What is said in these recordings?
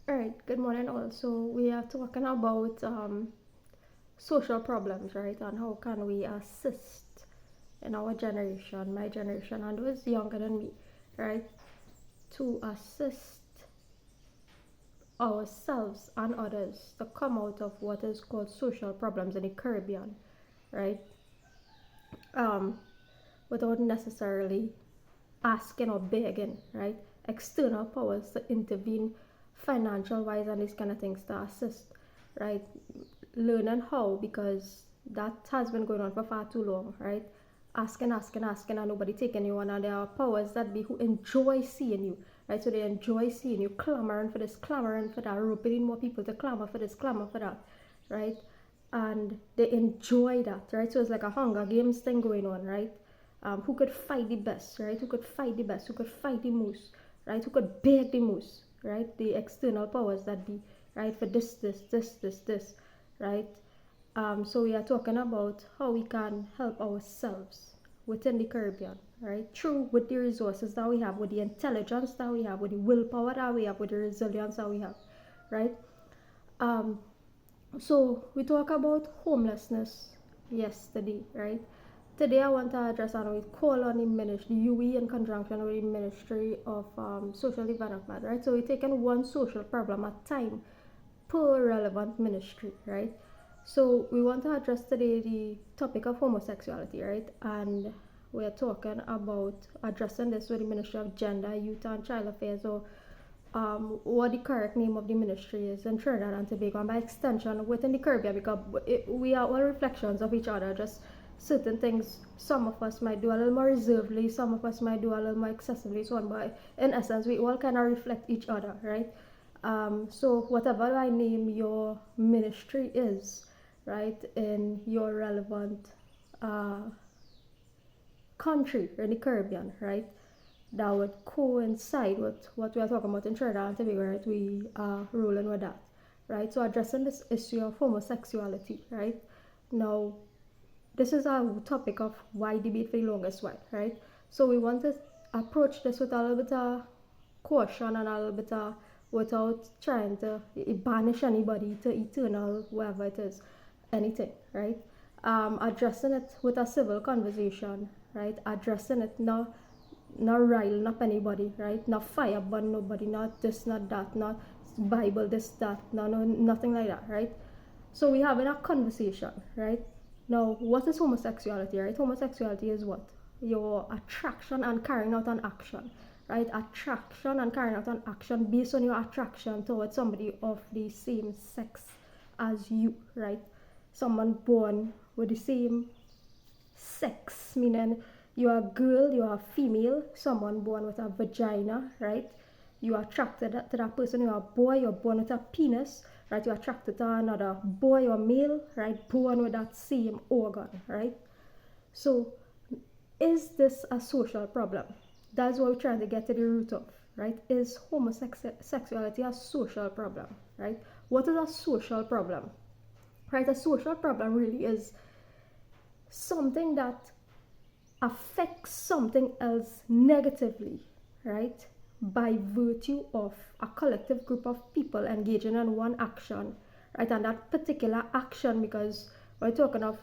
Alright, good morning all. So we are talking about social problems, right? And how can we assist in our generation, my generation, and those younger than me, right? To assist ourselves and others to come out of what is called social problems in the Caribbean, right? Um, Without necessarily asking or begging, right? External powers to intervene financial wise and these kind of things to assist, right? Learning how, because that has been going on for far too long, right? Asking, and nobody taking you on, and there are powers that be who enjoy seeing you, right? So they enjoy seeing you clamoring for this, clamoring for that, roping in more people to clamor for this, clamor for that, right? And they enjoy that, right? So it's like a Hunger Games thing going on, right? Who could fight the best, right? Who could fight the best? Who could fight the most, right? Who could beg the most, right? The external powers that be, right? For this, right? So we are talking about how we can help ourselves within the Caribbean, right? Through with the resources that we have, with the intelligence that we have, with the willpower that we have, with the resilience that we have, right? Um, so we talk about homelessness yesterday, right? Today I want to address and we call on the ministry, the UE in conjunction with the Ministry of Social Development, right? So we're taking one social problem at a time per relevant ministry, right? So we want to address today the topic of homosexuality, right? And we're talking about addressing this with the Ministry of Gender, Youth and Child Affairs, or what the correct name of the ministry is in Trinidad and Tobago, and by extension within the Caribbean, because we are all reflections of each other. Just certain things, some of us might do a little more reservedly, some of us might do a little more excessively, so on. But in essence, we all kind of reflect each other, right? So whatever I name your ministry is, right, in your relevant uh, country in the Caribbean, right, that would coincide with what we are talking about in Trinidad and Tobago, right? We are rolling with that, right? So addressing this issue of homosexuality, right? Now, this is a topic of wide debate for the longest while, right? So we want to approach this with a little bit of caution and a little bit of without trying to banish anybody to eternal whatever it is, anything, right? Addressing it with a civil conversation, right? Addressing it not riling up anybody, right? Not fire burn nobody, not this, not that, not Bible this, that, no, nothing like that, right? So we having a conversation, right? Now, what is homosexuality, right? Homosexuality is what? Your attraction and carrying out an action, right? Attraction and carrying out an action based on your attraction towards somebody of the same sex as you, right? Someone born with the same sex, meaning you're a girl, you're a female, someone born with a vagina, right? You are attracted to that person. You're a boy, you're born with a penis, right? You're attracted to another boy or male, right? Born with that same organ, right? So, is this a social problem? That's what we're trying to get to the root of, right? Is homosexuality a social problem, right? What is a social problem? Right? A social problem really is something that affects something else negatively, right? By virtue of a collective group of people engaging in one action, right? And that particular action, because we're talking of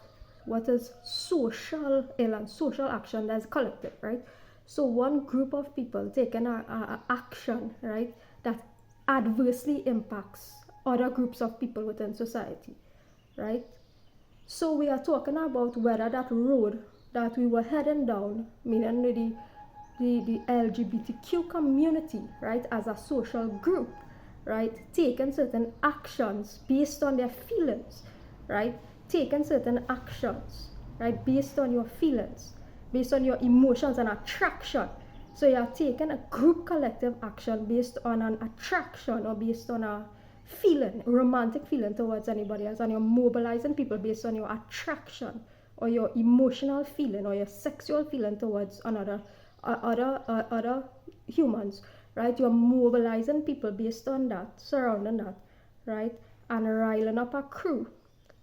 what is social ill and social action that's collective, right? So one group of people taking a action, right, that adversely impacts other groups of people within society, right? So we are talking about whether that road that we were heading down, meaning the LGBTQ community, right, as a social group, right, taking certain actions based on their feelings, right, taking certain actions, right, based on your feelings, based on your emotions and attraction. So you are taking a group collective action based on an attraction or based on a feeling, romantic feeling towards anybody else, and you're mobilizing people based on your attraction or your emotional feeling or your sexual feeling towards other humans, right? You're mobilizing people based on that, surrounding that, right? And riling up a crew,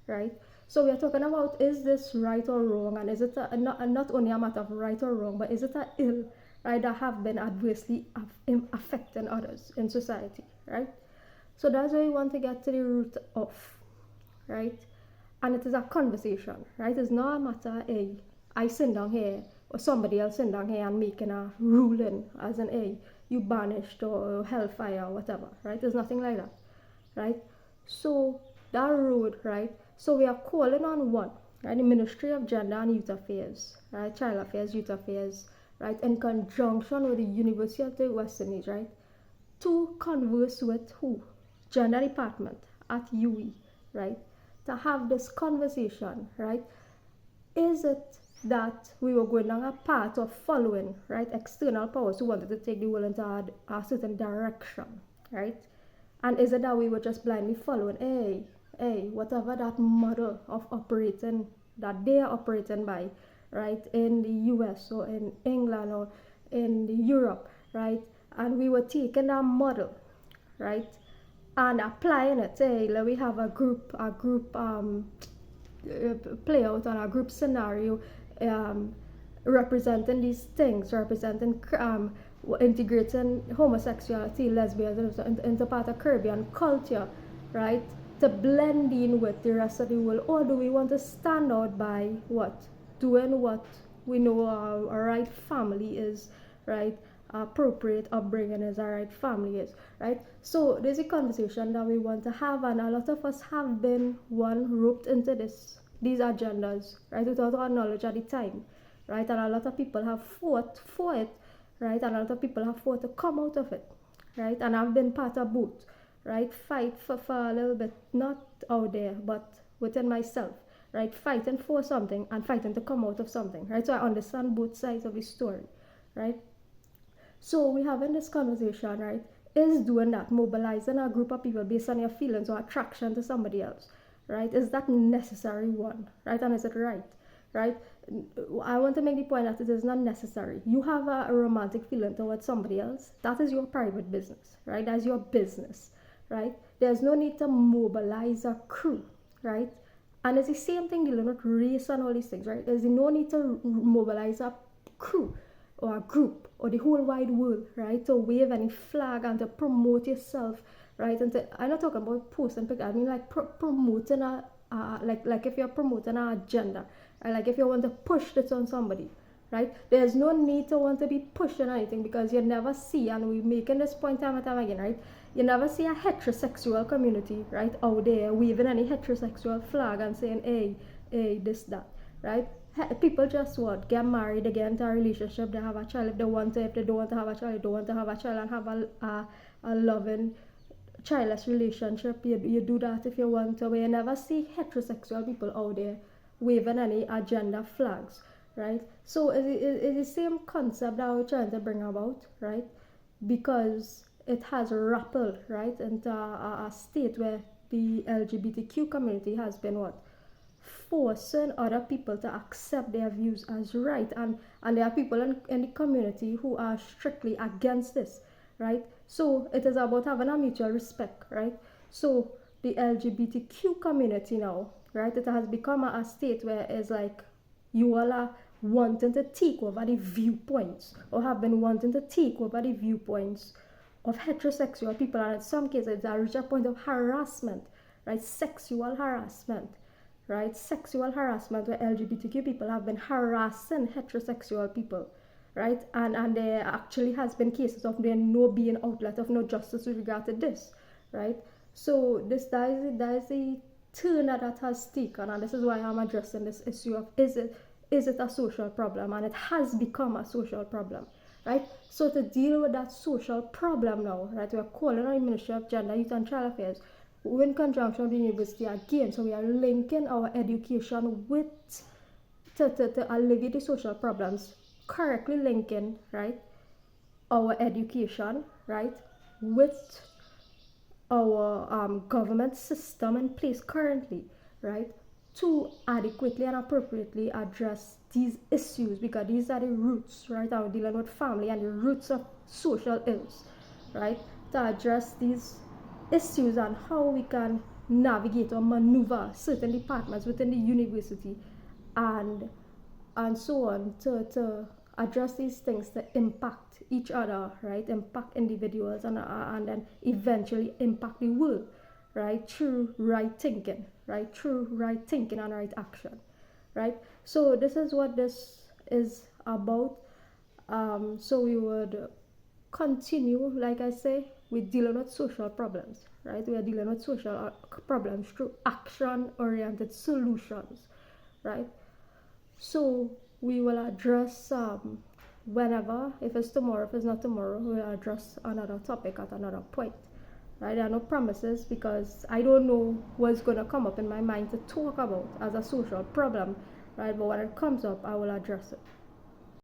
right? So we are talking about, is this right or wrong, and is it not only a matter of right or wrong, but is it a ill, right, that have been adversely affecting others in society, right? So that's why we want to get to the root of, right? And it is a conversation, right? It's not a matter, hey, I sit down here or somebody else sit down here and making a ruling as an, hey, you banished or hellfire or whatever, right? There's nothing like that, right? So that road, right? So we are calling on one, right? The Ministry of Gender and Youth Affairs, right? Child Affairs, Youth Affairs, right? In conjunction with the University of the West Indies, right? To converse with who? Gender Department at UE, right? To have this conversation, right? Is it that we were going down a path of following, right, external powers who wanted to take the world into a certain direction, right? And is it that we were just blindly following, whatever that model of operating that they are operating by, right, in the US or in England or in Europe, right? And we were taking that model, right, and applying it. Say, let we have a group play out on a group scenario, representing these things, representing integrating homosexuality, lesbianism into part of Caribbean culture, right? To blend in with the rest of the world, or do we want to stand out by what? Doing what we know our right family is, right? Appropriate upbringing is our right family is, right? So there's a conversation that we want to have, and a lot of us have been roped into these agendas, right, without our knowledge at the time, right? And a lot of people have fought for it, right? And a lot of people have fought to come out of it, right? And I've been part of both, right? Fight for a little bit, not out there, but within myself, right? Fighting for something and fighting to come out of something, right? So I understand both sides of the story, right? So we having this conversation, right? Is doing that, mobilizing a group of people based on your feelings or attraction to somebody else, right? Is that necessary one, right? And is it right, right? I want to make the point that it is not necessary. You have a romantic feeling towards somebody else. That is your private business, right? That's your business, right? There's no need to mobilize a crew, right? And it's the same thing dealing with race and all these things, right? There's no need to mobilize a crew or a group or the whole wide world, right, to wave any flag and to promote yourself, right? And I'm not talking about posting pictures. I mean like promoting like if you're promoting an agenda, right? Like if you want to push this on somebody, right? There's no need to want to be pushing anything, because you never see, and we're making this point time and time again, right? You never see a heterosexual community, right, out there waving any heterosexual flag and saying, hey, this, that, right? People just what, get married, they get into a relationship, they have a child if they want to. If they don't want to have a child, they don't want to have a child, and have a loving childless relationship. You do that if you want to. But you never see heterosexual people out there waving any agenda flags, right? So it's the same concept that we're trying to bring about, right? Because it has rippled, right, into a state where the LGBTQ community has been what, forcing other people to accept their views as right, and there are people in the community who are strictly against this, right? So it is about having a mutual respect, right? So the LGBTQ community now, right, it has become a state where it's like you all are wanting to take over the viewpoints, or have been wanting to take over the viewpoints of heterosexual people, and in some cases it's reached a point of harassment, right? Sexual harassment, right? Sexual harassment, where LGBTQ people have been harassing heterosexual people, right? And there actually has been cases of there no being outlet of no justice with regard to this, right? So that is the turn that has taken, and this is why I'm addressing this issue of is it a social problem, and it has become a social problem, right? So to deal with that social problem now, right, we're calling on the Ministry of Gender, Youth and Child Affairs, in conjunction with the university again. So we are linking our education with to alleviate the social problems, correctly linking, right, our education, right, with our government system in place currently, right, to adequately and appropriately address these issues, because these are the roots, right? We're dealing with family and the roots of social ills, right? To address these issues and how we can navigate or maneuver certain departments within the university and so on to address these things to impact each other, right? Impact individuals and then eventually impact the world, right? Through right thinking, right? Through right thinking and right action, right? So this is what this is about. So we would continue, like I say, with dealing with social problems, right? We are dealing with social problems through action oriented solutions, right? So we will address whenever, if it's tomorrow, if it's not tomorrow, we'll address another topic at another point, right? There are no promises because I don't know what's going to come up in my mind to talk about as a social problem, right? But when it comes up, I will address it.